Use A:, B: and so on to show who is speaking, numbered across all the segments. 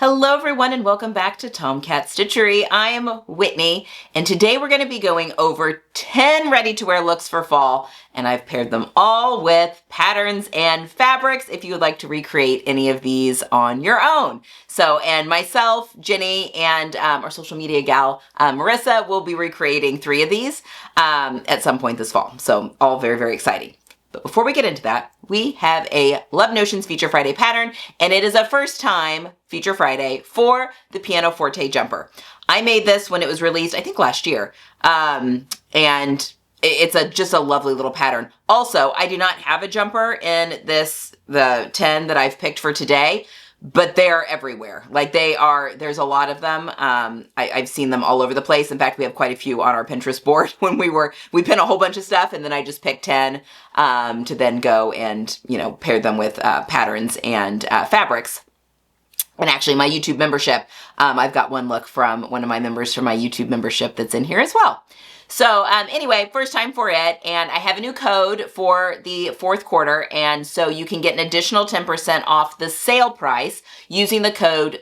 A: Hello everyone and welcome back to Tomcat Stitchery. I am Whitney and today we're going to be going over 10 ready-to-wear looks for fall, and I've paired them all with patterns and fabrics if you would like to recreate any of these on your own. So, and myself, Jenny, and our social media gal, Marissa, will be recreating 3 of these at some point this fall. So all very, very exciting. But before we get into that, we have a Love Notions Feature Friday pattern, and it is a first time Feature Friday for the Pianoforte jumper. I made this when it was released, I think last year, and it's just a lovely little pattern. Also, I do not have a jumper in the 10 that I've picked for today, but they're everywhere. Like there's a lot of them. I've seen them all over the place. In fact, we have quite a few on our Pinterest board when we pin a whole bunch of stuff, and then I just picked 10 to then go and, pair them with patterns and fabrics. And actually my YouTube membership, I've got one look from one of my members from my YouTube membership that's in here as well. So anyway, first time for it, and I have a new code for the 4th quarter, and so you can get an additional 10% off the sale price using the code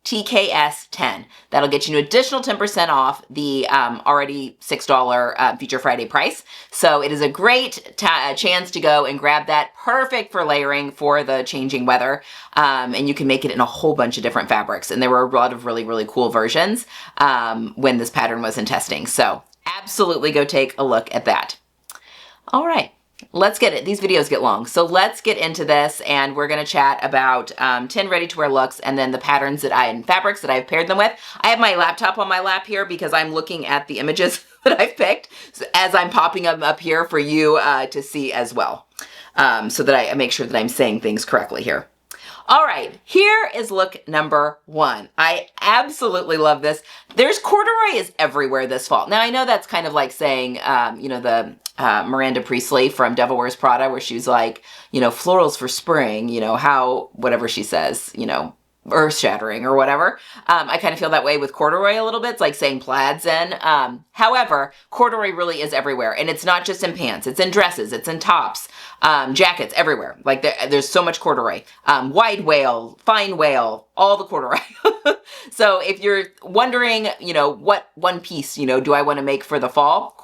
A: TKS10. That'll get you an additional 10% off the already $6 Feature Friday price. So it is a great chance to go and grab that. Perfect for layering for the changing weather. And you can make it in a whole bunch of different fabrics. And there were a lot of really, really cool versions when this pattern was in testing. So absolutely go take a look at that. All right. Let's get it. These videos get long. So let's get into this, and we're going to chat about 10 ready-to-wear looks and then the patterns and fabrics that I've paired them with. I have my laptop on my lap here because I'm looking at the images that I've picked as I'm popping them up here for you to see as well, so that I make sure that I'm saying things correctly here. All right, here is look number 1. I absolutely love this. There's corduroy is everywhere this fall. Now I know that's kind of like saying, the Miranda Priestley from Devil Wears Prada, where she's like, florals for spring, whatever she says, earth shattering or whatever. I kind of feel that way with corduroy a little bit. It's like saying plaids in. However, corduroy really is everywhere, and it's not just in pants. It's in dresses. It's in tops, jackets, everywhere. Like there's so much corduroy. Wide wale, fine wale, all the corduroy. So if you're wondering, what one piece, do I want to make for the fall?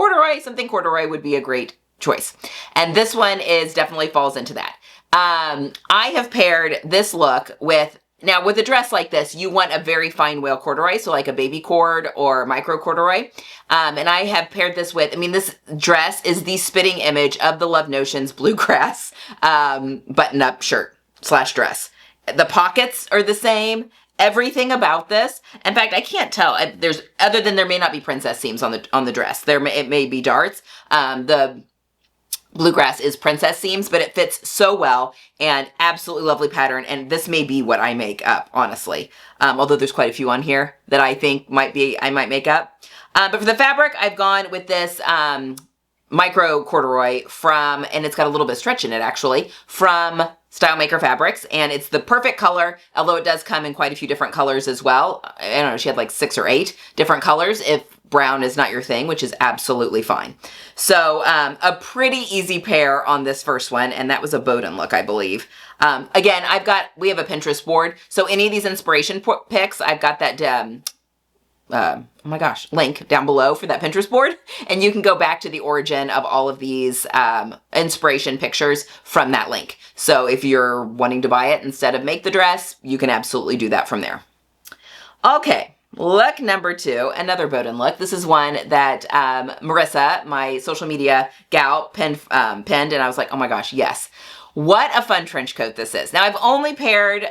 A: Something corduroy would be a great choice. And this one definitely falls into that. I have paired this look with a dress like this, you want a very fine wale corduroy, so like a baby cord or micro corduroy. And I have paired this with, this dress is the spitting image of the Love Notions bluegrass button-up shirt / dress. The pockets are the same. Everything about this, in fact, I can't tell. Other than there may not be princess seams on the dress. It may be darts. The bluegrass is princess seams, but it fits so well, and absolutely lovely pattern. And this may be what I make up, honestly. Although there's quite a few on here that I think I might make up. But for the fabric, I've gone with this micro corduroy and it's got a little bit of stretch in it actually, from Style Maker Fabrics, and it's the perfect color, although it does come in quite a few different colors as well. I don't know, she had like 6 or 8 different colors if brown is not your thing, which is absolutely fine. So a pretty easy pair on this first one, and that was a Bowden look, I believe. Again, we have a Pinterest board, so any of these inspiration pics, I've got that link down below for that Pinterest board, and you can go back to the origin of all of these inspiration pictures from that link. So if you're wanting to buy it instead of make the dress, you can absolutely do that from there. Okay, look number 2, another Bowden look. This is one that Marissa, my social media gal, pinned, and I was like, oh my gosh, yes. What a fun trench coat this is. Now, I've only paired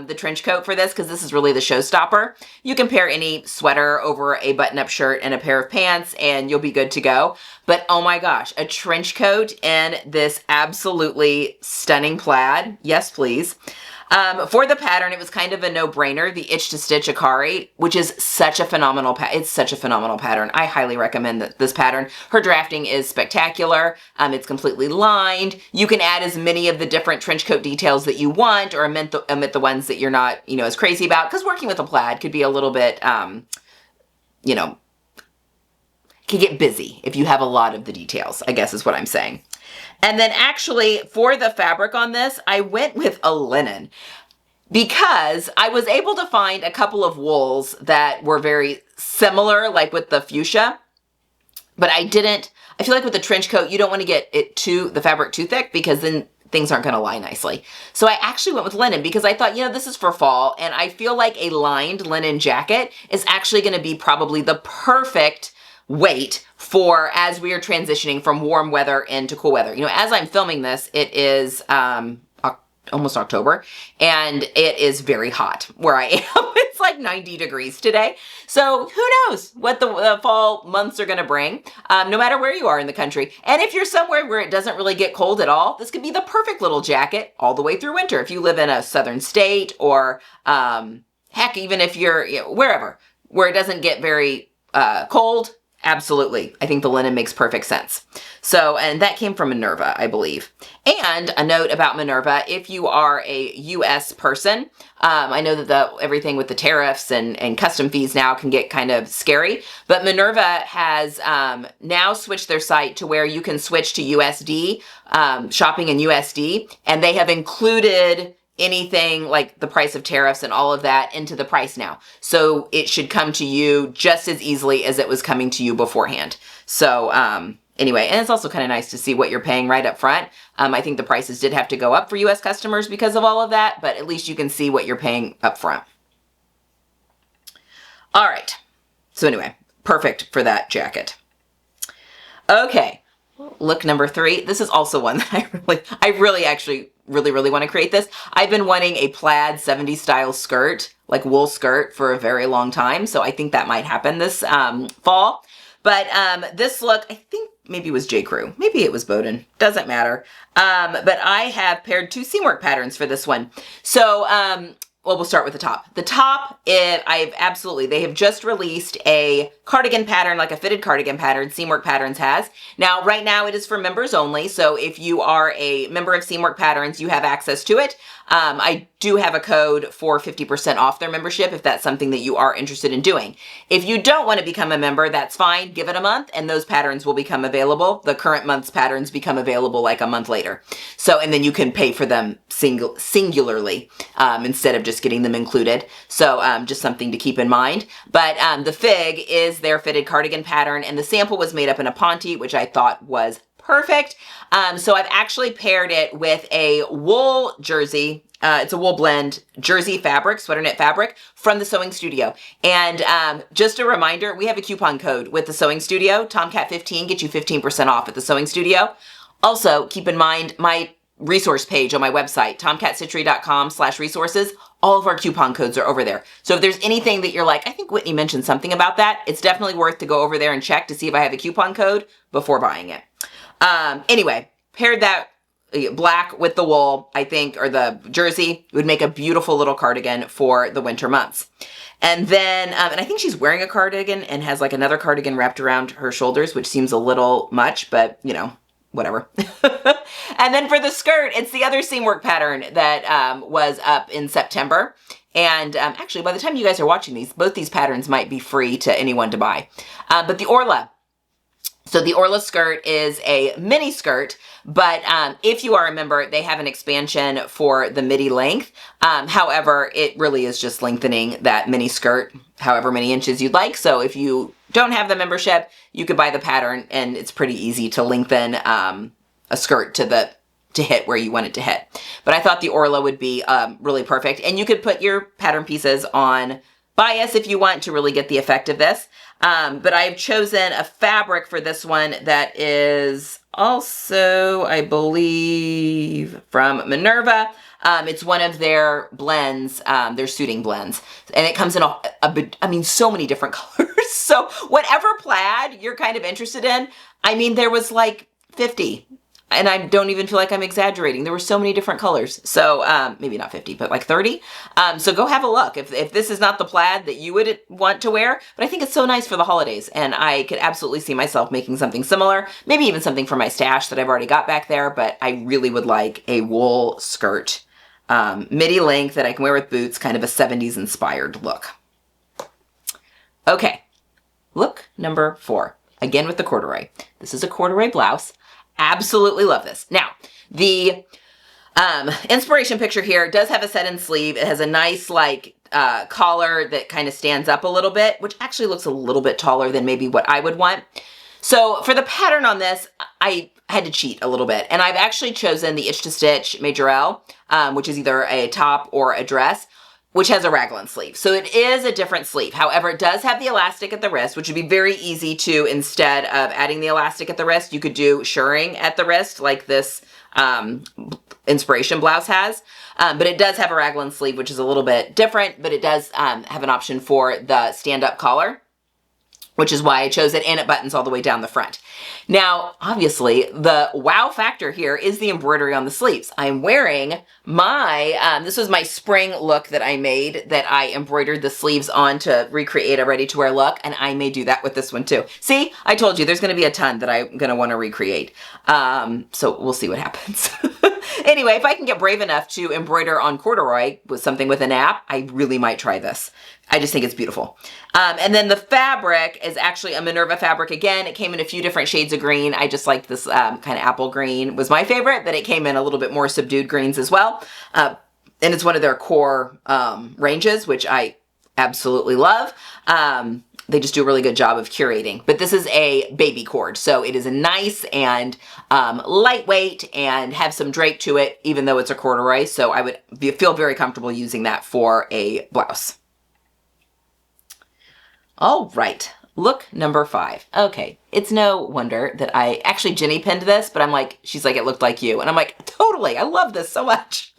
A: the trench coat for this because this is really the showstopper. You can pair any sweater over a button-up shirt and a pair of pants, and you'll be good to go. But oh my gosh, a trench coat in this absolutely stunning plaid. Yes, please. For the pattern, it was kind of a no-brainer, the Itch to Stitch Akari, which is such a phenomenal it's such a phenomenal pattern. I highly recommend this pattern. Her drafting is spectacular. It's completely lined. You can add as many of the different trench coat details that you want, or omit the ones that you're not, as crazy about, because working with a plaid could be a little bit, can get busy if you have a lot of the details, I guess is what I'm saying. And then actually for the fabric on this, I went with a linen. because I was able to find a couple of wools that were very similar, like with the fuchsia, but I feel like with the trench coat, you don't want to get the fabric too thick, because then things aren't going to lie nicely. So I actually went with linen because I thought, this is for fall, and I feel like a lined linen jacket is actually going to be probably the perfect weight for as we are transitioning from warm weather into cool weather. As I'm filming this, it is almost October, and it is very hot where I am. It's like 90 degrees today. So who knows what the fall months are going to bring, no matter where you are in the country. And if you're somewhere where it doesn't really get cold at all, this could be the perfect little jacket all the way through winter. If you live in a southern state, or heck, even if you're wherever where it doesn't get very cold, absolutely. I think the linen makes perfect sense. So, and that came from Minerva, I believe. And a note about Minerva, if you are a US person, I know that everything with the tariffs and custom fees now can get kind of scary, but Minerva has now switched their site to where you can switch to USD, shopping in USD, and they have included anything like the price of tariffs and all of that into the price now. So it should come to you just as easily as it was coming to you beforehand. So anyway, and it's also kind of nice to see what you're paying right up front. I think the prices did have to go up for US customers because of all of that, but at least you can see what you're paying up front. All right. So anyway, perfect for that jacket. Okay. Look number 3. This is also one that I really actually really want to create this. I've been wanting a plaid 70s style skirt, like wool skirt, for a very long time. So I think that might happen this fall. But this look, I think maybe it was J. Crew. Maybe it was Bowden. Doesn't matter. But I have paired 2 seamwork patterns for this one. So, well, we'll start with the top. The top, they have just released a cardigan pattern, like a fitted cardigan pattern, Seamwork Patterns has. Now, right now it is for members only, so if you are a member of Seamwork Patterns, you have access to it. I do have a code for 50% off their membership if that's something that you are interested in doing. If you don't want to become a member, that's fine. Give it a month and those patterns will become available. The current month's patterns become available like a month later. So, and then you can pay for them singularly instead of just getting them included. So just something to keep in mind. But the fig is their fitted cardigan pattern, and the sample was made up in a ponte, which I thought was perfect. So I've actually paired it with a wool jersey. It's a wool blend jersey fabric, sweater knit fabric from the Sewing Studio. And just a reminder, we have a coupon code with the Sewing Studio. Tomcat15 gets you 15% off at the Sewing Studio. Also, keep in mind my resource page on my website, tomcatstitchery.com/resources. All of our coupon codes are over there. So if there's anything that you're like, I think Whitney mentioned something about that, it's definitely worth to go over there and check to see if I have a coupon code before buying it. Anyway, paired that black with the wool, I think, or the jersey, would make a beautiful little cardigan for the winter months. And then, and I think she's wearing a cardigan and has like another cardigan wrapped around her shoulders, which seems a little much, but whatever. And then for the skirt, it's the other seamwork pattern that was up in September. And actually, by the time you guys are watching these, both these patterns might be free to anyone to buy. But the Orla. So the Orla skirt is a mini skirt, but if you are a member, they have an expansion for the midi length. However, it really is just lengthening that mini skirt however many inches you'd like. So if you don't have the membership, you could buy the pattern, and it's pretty easy to lengthen a skirt to hit where you want it to hit. But I thought the Orla would be really perfect, and you could put your pattern pieces on bias if you want to really get the effect of this. But I've chosen a fabric for this one that is also, I believe, from Minerva. It's one of their blends, their suiting blends. And it comes in so many different colors. So whatever plaid you're kind of interested in, there was like 50. And I don't even feel like I'm exaggerating. There were so many different colors. So maybe not 50, but like 30. So go have a look if this is not the plaid that you would want to wear. But I think it's so nice for the holidays. And I could absolutely see myself making something similar. Maybe even something for my stash that I've already got back there. But I really would like a wool skirt, midi length that I can wear with boots, kind of a 70s inspired look. Okay, look number 4. Again with the corduroy. This is a corduroy blouse. Absolutely love this. Now, the Inspiration picture here does have a set-in sleeve. It has a nice like collar that kind of stands up a little bit, which actually looks a little bit taller than maybe what I would want. So for the pattern on this, I had to cheat a little bit, and I've actually chosen the Itch to Stitch Majorelle, which is either a top or a dress, which has a raglan sleeve. So it is a different sleeve. However, it does have the elastic at the wrist, which would be very easy to, instead of adding the elastic at the wrist, you could do shirring at the wrist like this inspiration blouse has. But it does have a raglan sleeve, which is a little bit different, but it does have an option for the stand-up collar, which is why I chose it, and it buttons all the way down the front. Now, obviously, the wow factor here is the embroidery on the sleeves. I'm wearing my, this was my spring look that I made, that I embroidered the sleeves on to recreate a ready-to-wear look, and I may do that with this one too. See, I told you, there's gonna be a ton that I'm gonna wanna recreate. So we'll see what happens. Anyway, if I can get brave enough to embroider on corduroy with something with a nap, I really might try this. I just think it's beautiful. And then the fabric is actually a Minerva fabric again. It came in a few different shades of green. I just like this kind of apple green was my favorite, but it came in a little bit more subdued greens as well. And it's one of their core ranges, which I absolutely love. They just do a really good job of curating. But this is a baby cord, so it is a nice and lightweight and have some drape to it, even though it's a corduroy. So I would feel very comfortable using that for a blouse. All right, look number 5. Okay, it's no wonder that I actually Jenny pinned this, but I'm like, she's like, it looked like you. And I'm like, totally, I love this so much.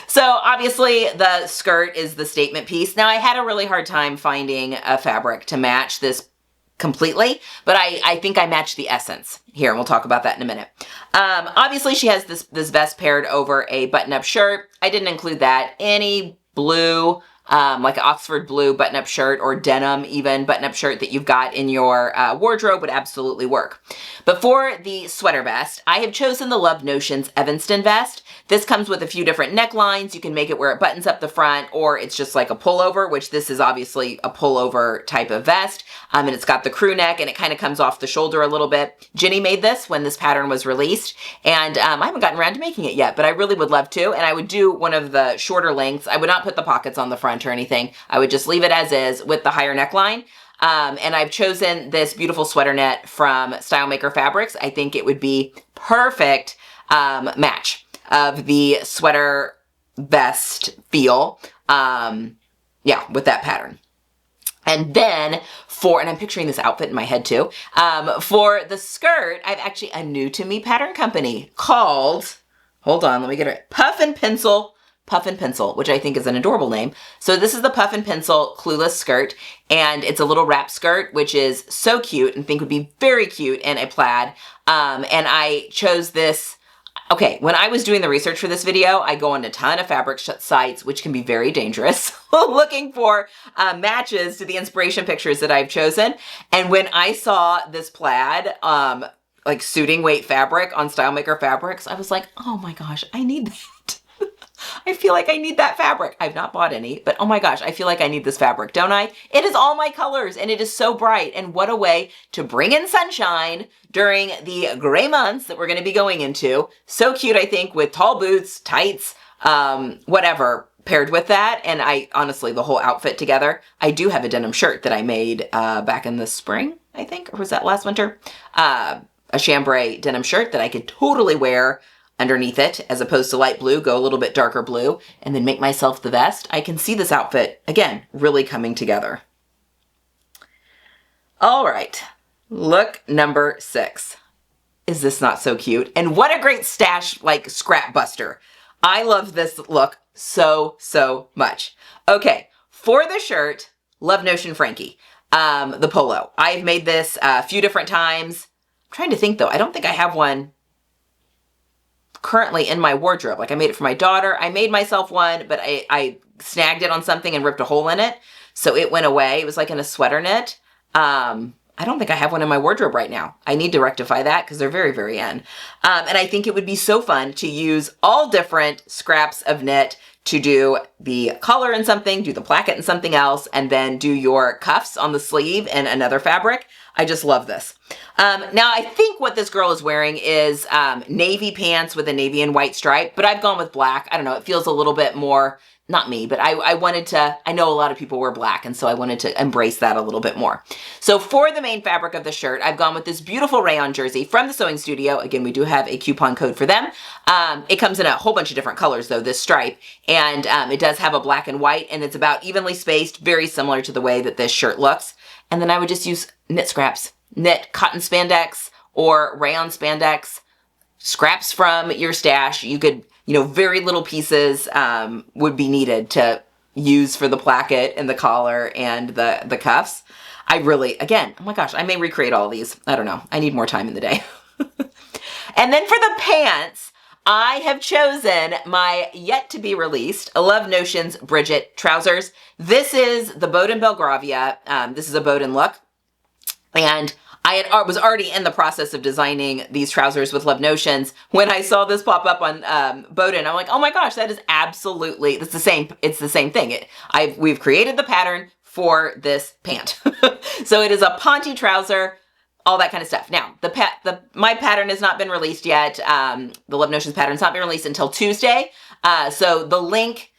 A: So obviously the skirt is the statement piece. Now I had a really hard time finding a fabric to match this completely, but I think I matched the essence here, and we'll talk about that in a minute. Obviously she has this vest paired over a button-up shirt. I didn't include that. Any blue, like an Oxford blue button-up shirt or denim even button-up shirt that you've got in your wardrobe would absolutely work. But for the sweater vest, I have chosen the Love Notions Evanston vest. This comes with a few different necklines. You can make it where it buttons up the front, or it's just like a pullover, which this is obviously a pullover type of vest. And it's got the crew neck, and it kind of comes off the shoulder a little bit. Jenny made this when this pattern was released, and I haven't gotten around to making it yet, but I really would love to. And I would do one of the shorter lengths. I would not put the pockets on the front or anything. I would just leave it as is with the higher neckline. And I've chosen this beautiful sweater net from Stylemaker Fabrics. I think it would be perfect match of the sweater vest feel, yeah, with that pattern. And then and I'm picturing this outfit in my head too, for the skirt, I've actually a new to me pattern company called, hold on, let me get it, Puff and Pencil, which I think is an adorable name. So this is the Puff and Pencil Clueless skirt, and it's a little wrap skirt, which is so cute and think would be very cute in a plaid. And I chose this. Okay, when I was doing the research for this video, I go on a ton of fabric sites, which can be very dangerous, looking for matches to the inspiration pictures that I've chosen. And when I saw this plaid, like suiting weight fabric on Stylemaker Fabrics, I was like, oh my gosh, I need that. I feel like I need that fabric. I've not bought any, but oh my gosh, I feel like I need this fabric, don't I? It is all my colors and it is so bright, and what a way to bring in sunshine during the gray months that we're going to be going into. So cute, I think, with tall boots, tights, whatever paired with that. And I honestly, the whole outfit together. I do have a denim shirt that I made back in the spring, I think, or was that last winter? A chambray denim shirt that I could totally wear underneath it, as opposed to light blue, go a little bit darker blue, and then make myself the vest. I can see this outfit, again, really coming together. All right, look number 6. Is this not so cute? And what a great stash, like scrap buster. I love this look so, so much. Okay, for the shirt, Love Notion Frankie, the polo. I've made this a few different times. I'm trying to think though, I don't think I have one currently in my wardrobe. Like I made it for my daughter. I made myself one, but I snagged it on something and ripped a hole in it. So it went away. It was like in a sweater knit. I don't think I have one in my wardrobe right now. I need to rectify that because they're very, very in. And I think it would be so fun to use all different scraps of knit to do the collar in something, do the placket in something else, and then do your cuffs on the sleeve in another fabric. I just love this. Now I think what this girl is wearing is navy pants with a navy and white stripe, but I've gone with black. I don't know, it feels a little bit more, not me, but I wanted to, I know a lot of people wear black, and so I wanted to embrace that a little bit more. So for the main fabric of the shirt, I've gone with this beautiful rayon jersey from the sewing studio. Again, we do have a coupon code for them. It comes in a whole bunch of different colors though, this stripe, and it does have a black and white, and it's about evenly spaced, very similar to the way that this shirt looks. And then I would just use knit scraps, knit cotton spandex or rayon spandex, scraps from your stash. You could, you know, very little pieces would be needed to use for the placket and the collar and the cuffs. I really, again, oh my gosh, I may recreate all of these. I don't know. I need more time in the day. And then for the pants, I have chosen my yet to be released Love Notions Bridget trousers. This is the Bowden Belgravia. This is a Bowden look. And I was already in the process of designing these trousers with Love Notions when I saw this pop up on Bowden. I'm like, oh my gosh, that is absolutely, it's the same thing. We've created the pattern for this pant. So it is a ponte trouser, all that kind of stuff. Now, my pattern has not been released yet. The Love Notions pattern has not been released until Tuesday. So the link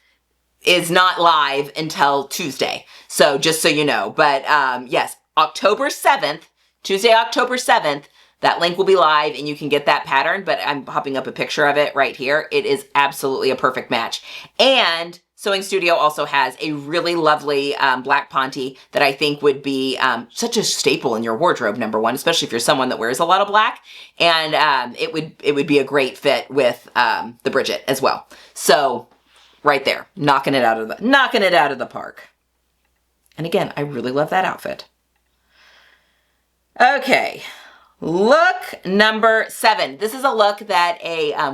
A: is not live until Tuesday. So just so you know, but yes, October 7th, Tuesday, October 7th, that link will be live and you can get that pattern, but I'm popping up a picture of it right here. It is absolutely a perfect match. And Sewing Studio also has a really lovely black ponte that I think would be such a staple in your wardrobe, number one, especially if you're someone that wears a lot of black. And it would be a great fit with the Bridget as well. So right there, knocking it out of the park. And again, I really love that outfit. Okay, look number 7. This is a look that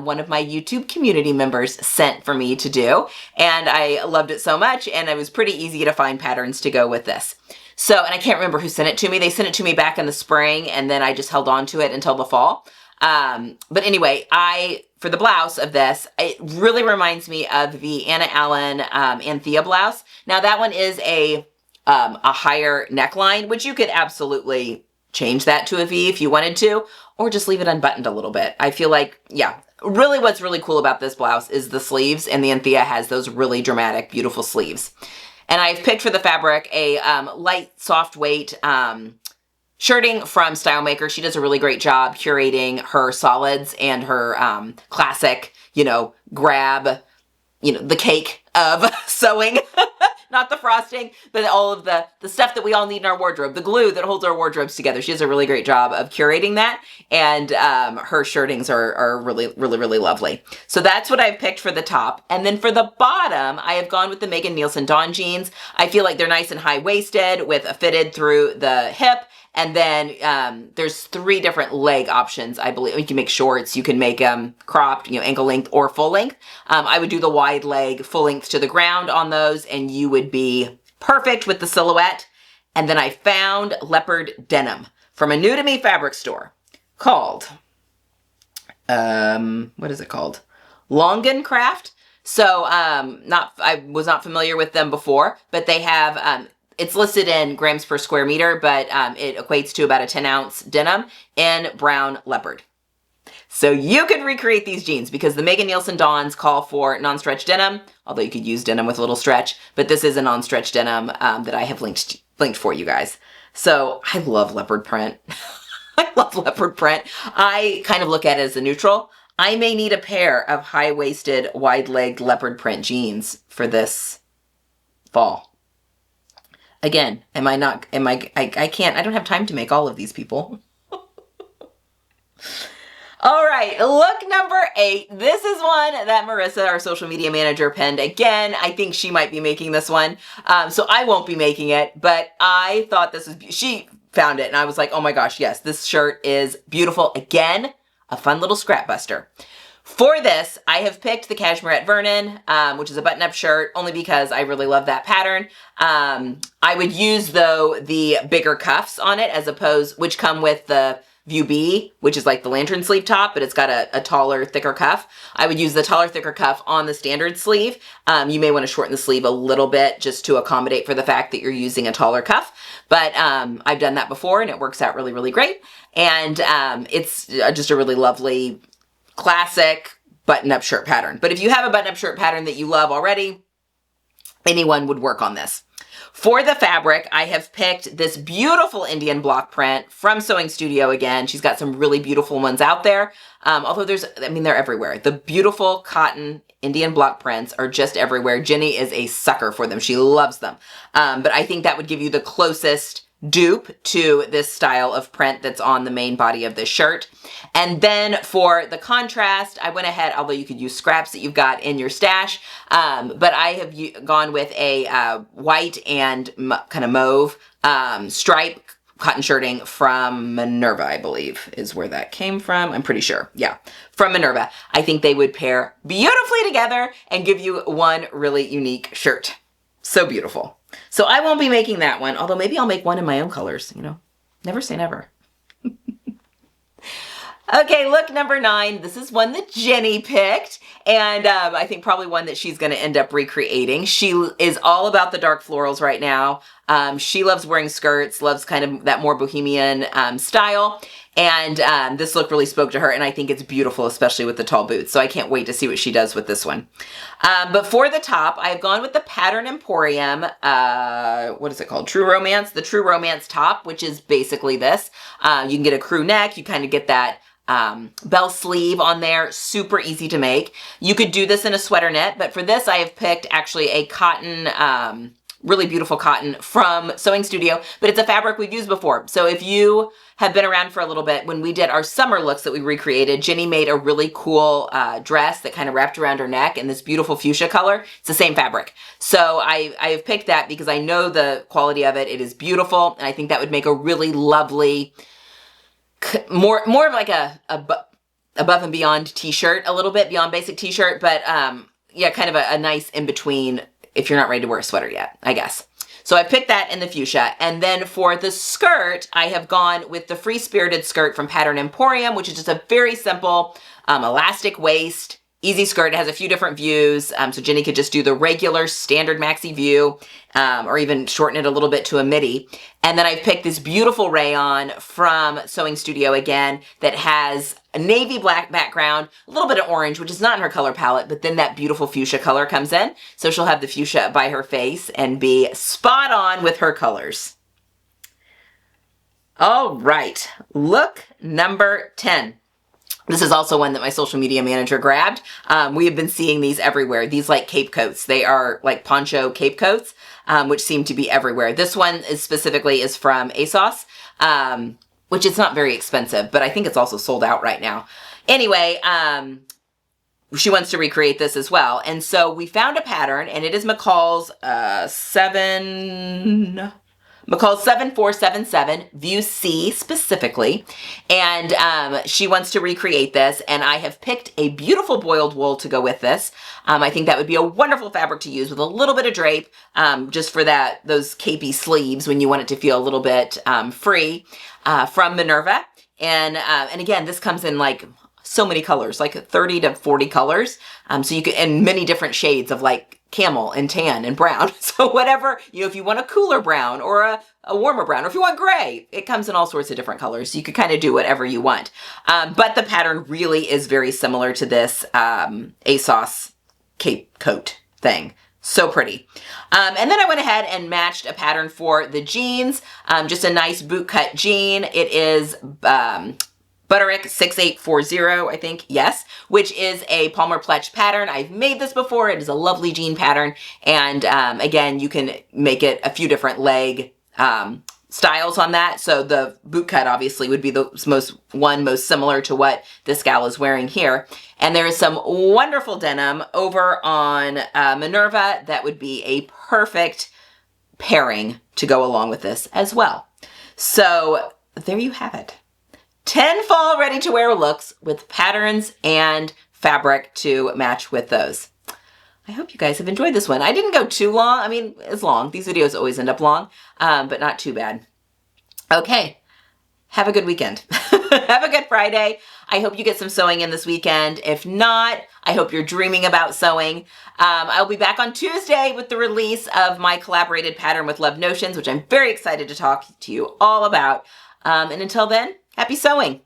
A: one of my YouTube community members sent for me to do, and I loved it so much, and it was pretty easy to find patterns to go with this. So, and I can't remember who sent it to me. They sent it to me back in the spring, and then I just held on to it until the fall. But anyway, for the blouse of this, it really reminds me of the Anna Allen Anthea blouse. Now that one is a higher neckline, which you could absolutely change that to a V if you wanted to, or just leave it unbuttoned a little bit. I feel like, yeah, really what's really cool about this blouse is the sleeves, and the Anthea has those really dramatic, beautiful sleeves. And I've picked for the fabric a light, soft weight shirting from Stylemaker. She does a really great job curating her solids and her classic, grab, the cake of sewing. Not the frosting, but all of the stuff that we all need in our wardrobe, the glue that holds our wardrobes together. She does a really great job of curating that, and her shirtings are really, really, really lovely. So that's what I've picked for the top. And then for the bottom, I have gone with the Megan Nielsen Dawn jeans. I feel like they're nice and high-waisted with a fitted through the hip. And then there's 3 different leg options, I believe. You can make shorts, you can make them cropped, ankle length or full length. I would do the wide leg, full length to the ground on those, and you would be perfect with the silhouette. And then I found leopard denim from a new to me fabric store called, what is it called? Longencraft. So I was not familiar with them before, but they have, it's listed in grams per square meter, but it equates to about a 10-ounce denim in brown leopard. So you can recreate these jeans because the Megan Nielsen Dawns call for non-stretch denim, although you could use denim with a little stretch, but this is a non-stretch denim that I have linked for you guys. So I love leopard print. I love leopard print. I kind of look at it as a neutral. I may need a pair of high-waisted, wide-legged leopard print jeans for this fall. Again, I don't have time to make all of these, people. All right, look number 8. This is one that Marissa, our social media manager, penned. Again, I think she might be making this one, so I won't be making it, but I thought this was, she found it, and I was like, oh my gosh, yes, this shirt is beautiful. Again, a fun little scrap buster. For this, I have picked the Cashmere Vernon, which is a button-up shirt, only because I really love that pattern. I would use, though, the bigger cuffs on it, which come with the view B, which is like the lantern sleeve top, but it's got a taller, thicker cuff. I would use the taller, thicker cuff on the standard sleeve. You may want to shorten the sleeve a little bit just to accommodate for the fact that you're using a taller cuff. But I've done that before and it works out really, really great. And it's just a really lovely, classic button-up shirt pattern. But if you have a button-up shirt pattern that you love already, anyone would work on this. For the fabric, I have picked this beautiful Indian block print from Sewing Studio again. She's got some really beautiful ones out there. Although they're everywhere. The beautiful cotton Indian block prints are just everywhere. Jenny is a sucker for them. She loves them. But I think that would give you the closest dupe to this style of print that's on the main body of this shirt. And then for the contrast, I went ahead, although you could use scraps that you've got in your stash, but I have gone with a white and kind of mauve stripe cotton shirting from Minerva, I believe is where that came from. I'm pretty sure. Yeah, from Minerva. I think they would pair beautifully together and give you one really unique shirt. So beautiful. So I won't be making that one, although maybe I'll make one in my own colors, you know, never say never. Okay, look, number 9. This is one that Jenny picked, and I think probably one that she's going to end up recreating. She is all about the dark florals right now. She loves wearing skirts, loves kind of that more bohemian style, and this look really spoke to her, and I think it's beautiful, especially with the tall boots, so I can't wait to see what she does with this one. But for the top, I've gone with the Pattern Emporium, what is it called? True Romance, the True Romance top, which is basically this. You can get a crew neck, you kind of get that bell sleeve on there, super easy to make. You could do this in a sweater knit, but for this I have picked actually a cotton, really beautiful cotton from Sewing Studio, but it's a fabric we've used before. So if you have been around for a little bit, when we did our summer looks that we recreated, Jenny made a really cool dress that kind of wrapped around her neck in this beautiful fuchsia color. It's the same fabric. So I have picked that because I know the quality of it. It is beautiful, and I think that would make a really lovely, more of like a above and beyond t-shirt, a little bit beyond basic t-shirt, but yeah, kind of a nice in-between if you're not ready to wear a sweater yet, I guess. So I picked that in the fuchsia. And then for the skirt, I have gone with the Free Spirited skirt from Pattern Emporium, which is just a very simple elastic waist, easy skirt. It has a few different views, so Jenny could just do the regular standard maxi view, or even shorten it a little bit to a midi. And then I've picked this beautiful rayon from Sewing Studio again that has a navy black background, a little bit of orange, which is not in her color palette, but then that beautiful fuchsia color comes in. So she'll have the fuchsia by her face and be spot on with her colors. All right, look number 10. This is also one that my social media manager grabbed. We have been seeing these everywhere. These like cape coats. They are like poncho cape coats, which seem to be everywhere. This one is specifically from ASOS, which is not very expensive, but I think it's also sold out right now. Anyway, she wants to recreate this as well. And so we found a pattern, and it is McCall's 7477, view C specifically, and she wants to recreate this, and I have picked a beautiful boiled wool to go with this. I think that would be a wonderful fabric to use with a little bit of drape, just for those capey sleeves when you want it to feel a little bit free, from Minerva. And again, this comes in like so many colors, like 30 to 40 colors, so you can, and many different shades of like camel and tan and brown. So whatever, you know, if you want a cooler brown or a warmer brown, or if you want gray, it comes in all sorts of different colors. So you could kind of do whatever you want. But the pattern really is very similar to this ASOS cape coat thing. So pretty. And then I went ahead and matched a pattern for the jeans, just a nice boot cut jean. It is Butterick 6840, I think, yes, which is a Palmer Pletch pattern. I've made this before. It is a lovely jean pattern. And again, you can make it a few different leg styles on that. So the boot cut obviously would be the most similar to what this gal is wearing here. And there is some wonderful denim over on Minerva that would be a perfect pairing to go along with this as well. So there you have it. 10 fall ready to wear looks with patterns and fabric to match with those. I hope you guys have enjoyed this one. I didn't go too long. I mean, it's long. These videos always end up long, but not too bad. Okay, have a good weekend. Have a good Friday. I hope you get some sewing in this weekend. If not, I hope you're dreaming about sewing. I'll be back on Tuesday with the release of my collaborated pattern with Love Notions, which I'm very excited to talk to you all about. And until then, happy sewing.